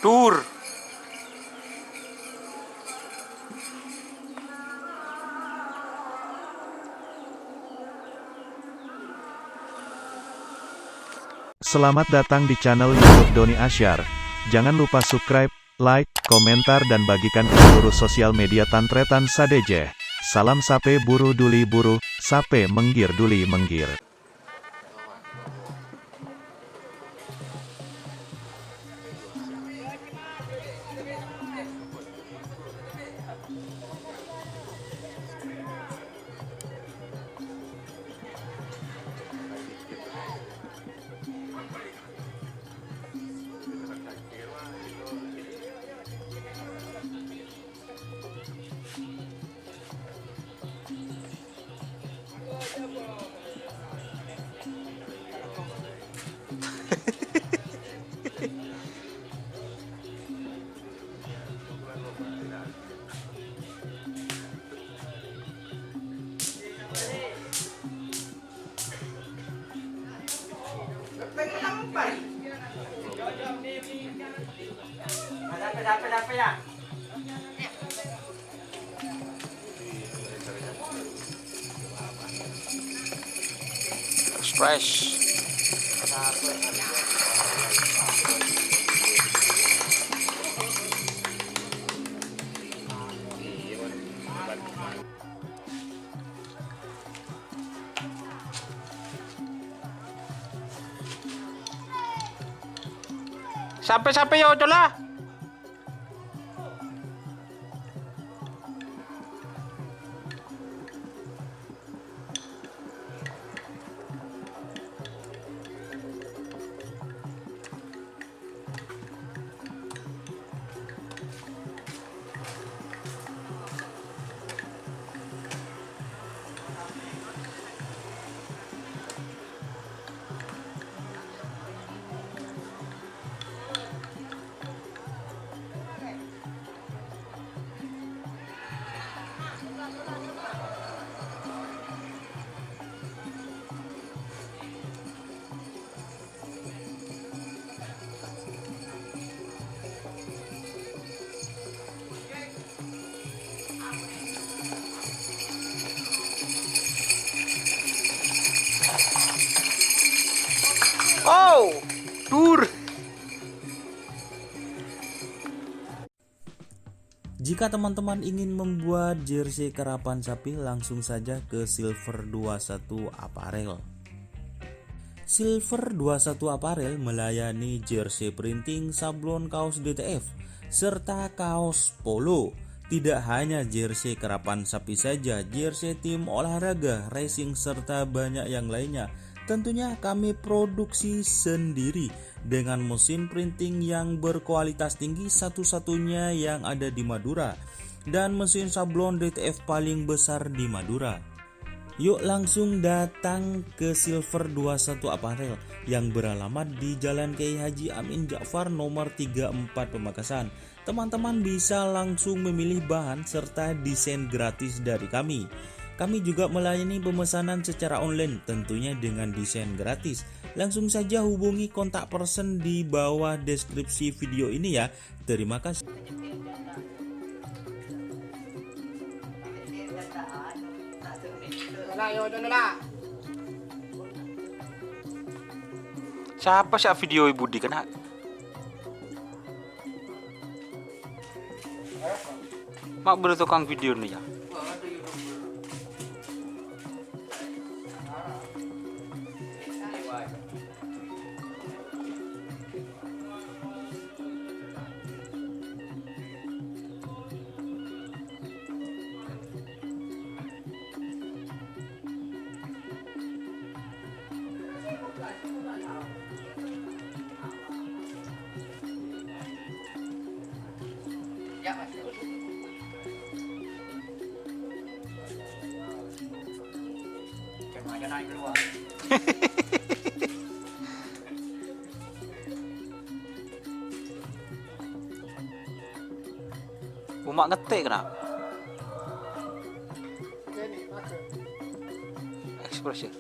Tur. Selamat datang di channel YouTube Doni Asyar. Jangan lupa subscribe, like, komentar dan bagikan ke seluruh sosial media Tantretan Sadejeh. Salam sape buru duli buru, sape menggir duli menggir. Dapat ya? Fresh. Sampai ya udah lah. Oh, Tur. Jika teman-teman ingin membuat jersey karapan sapi, langsung saja ke Silver 21 Apparel. Silver 21 Apparel melayani jersey printing, sablon kaos DTF, serta kaos polo. Tidak hanya jersey karapan sapi saja, jersey tim olahraga, racing, serta banyak yang lainnya. Tentunya kami produksi sendiri dengan mesin printing yang berkualitas tinggi, satu-satunya yang ada di Madura, dan mesin sablon DTF paling besar di Madura. Yuk langsung datang ke Silver 21 Apparel yang beralamat di Jalan Kiai Haji Amin Ja'far nomor 34 Pamekasan. Teman-teman bisa langsung memilih bahan serta desain gratis dari kami. Kami juga melayani pemesanan secara online, tentunya dengan desain gratis. Langsung saja hubungi kontak person di bawah deskripsi video ini ya. Terima kasih. Siapa sih video Ibu Di kena? Mak beli tukang video nih ya. Ya, Mas. Jangan naik keluar. Umak ngetik kenapa? Ekspresi.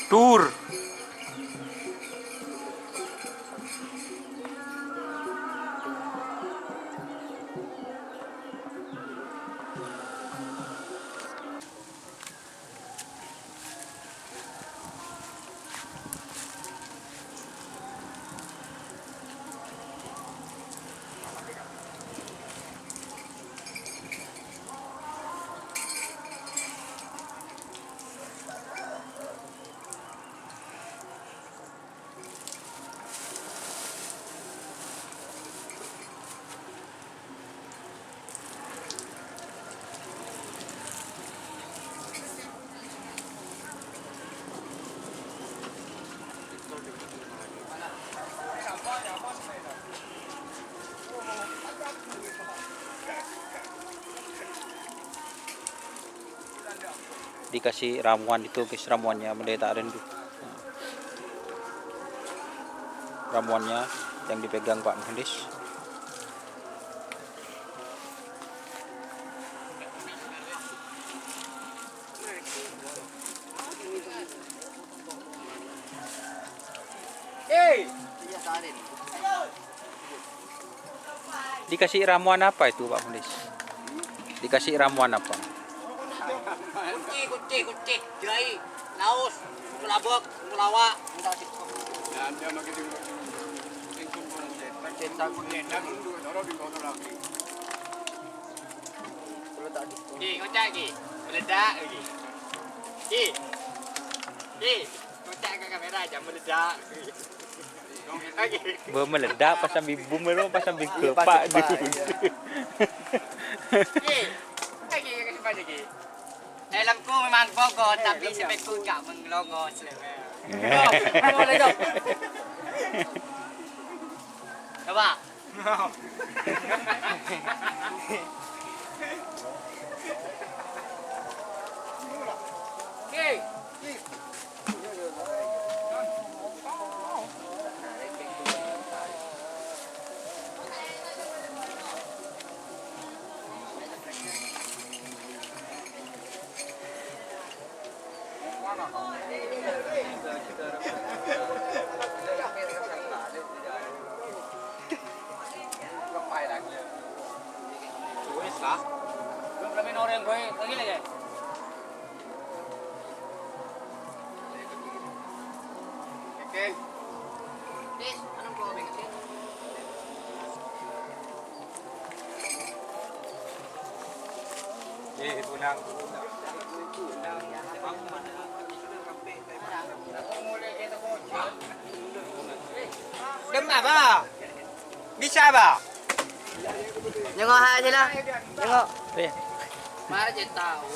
Dur. Dikasih ramuan itu guys, ramuannya Pendeta Rendu. Ramuannya yang dipegang Pak Muhandis. Dikasih ramuan apa itu Pak Muhandis? Dikasih ramuan apa? Kunci, jai, laos, kelabok, kelawak. Ngocak lagi, meledak lagi. Ngocak ke kamera jangan meledak. Meledak pas sambil boom pas sambil gepak dulu. Lagi kasih banyak lagi. Dalamku memang bogor tapi sebeku gak mengelongo selama. Boleh dong. Coba. Oke. Belum orang gue lagi lagi. Oke. Tis, anong ko ba kasi? Punang. Dema ba? Bisa ba? Nengok aja lah. Nengok. Mara je tahu.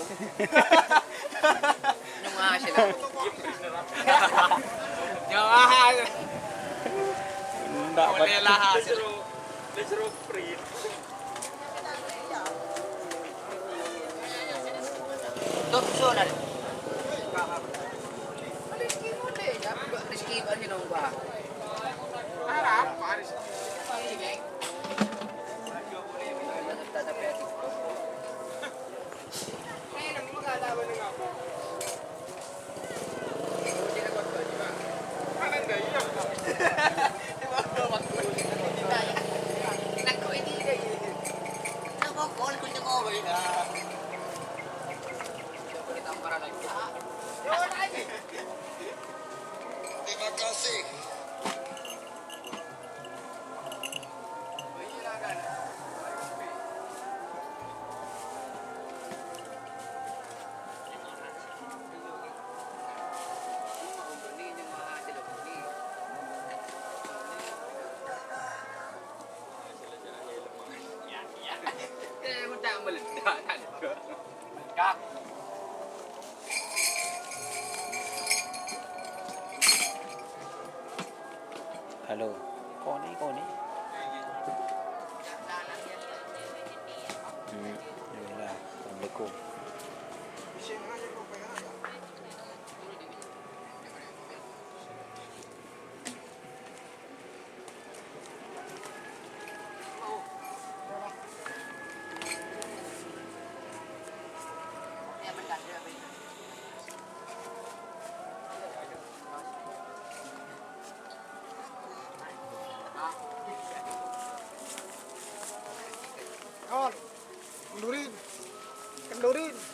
Nengok aja lah. Nengok aja. Enggak Boleh lah. disuruh print. Tuh, soalnya. Rizky ba ni nung ba? Harap, Paris. Paris geng. Tatapi ati. Eh, nang magalaban ng ako. Hindi na ko di ba? Parang gayo. Di ba ko magkulit ko di ba? Nako hindi gayo. Nako call ko nyo ba ina? Kita para lagi. Terima kasih. Halo. Kau ni. Yalah. Assalamualaikum. kau rin.